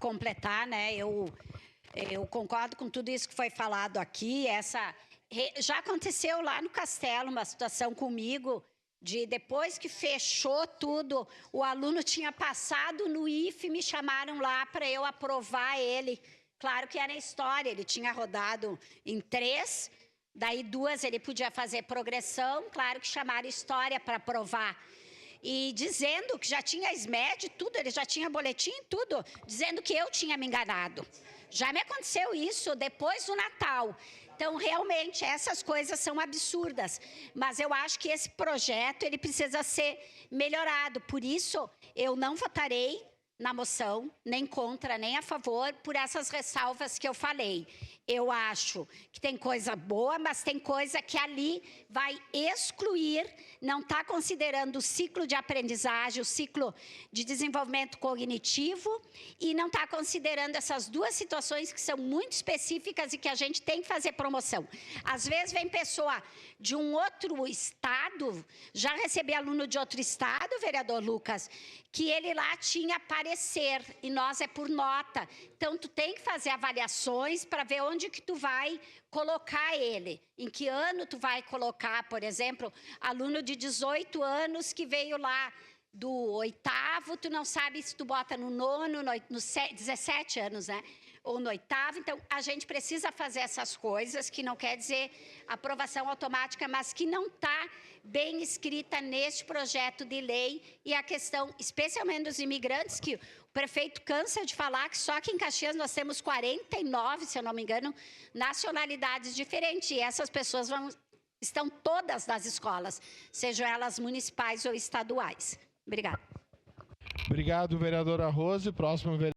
completar, né? Eu concordo com tudo isso que foi falado aqui. Já aconteceu lá no Castelo uma situação comigo, de depois que fechou tudo, o aluno tinha passado no IFE, me chamaram lá para eu aprovar ele. Claro que era história, ele tinha rodado em 3, daí 2 ele podia fazer progressão, claro que chamaram história para aprovar. E dizendo que já tinha SMED, tudo, ele já tinha boletim, tudo, dizendo que eu tinha me enganado. Já me aconteceu isso depois do Natal. Então, realmente, essas coisas são absurdas. Mas eu acho que esse projeto ele precisa ser melhorado. Por isso, eu não votarei na moção, nem contra, nem a favor, por essas ressalvas que eu falei. Eu acho que tem coisa boa, mas tem coisa que ali vai excluir, não está considerando o ciclo de aprendizagem, o ciclo de desenvolvimento cognitivo, e não está considerando essas 2 situações que são muito específicas e que a gente tem que fazer promoção. Às vezes vem pessoa de um outro estado, já recebi aluno de outro estado, vereador Lucas, que ele lá tinha parecer, e nós é por nota. Então, tu tem que fazer avaliações para ver onde que tu vai colocar ele. Em que ano tu vai colocar, por exemplo, aluno de 18 anos que veio lá do 8º, tu não sabe se tu bota no 9º, no 17 anos, né? Ou no 8º. Então, a gente precisa fazer essas coisas, que não quer dizer aprovação automática, mas que não está bem escrita neste projeto de lei. E a questão, especialmente dos imigrantes, que o prefeito cansa de falar que só aqui em Caxias nós temos 49, se eu não me engano, nacionalidades diferentes. E essas pessoas estão todas nas escolas, sejam elas municipais ou estaduais. Obrigada. Obrigado, vereadora Rose. Próximo vereador.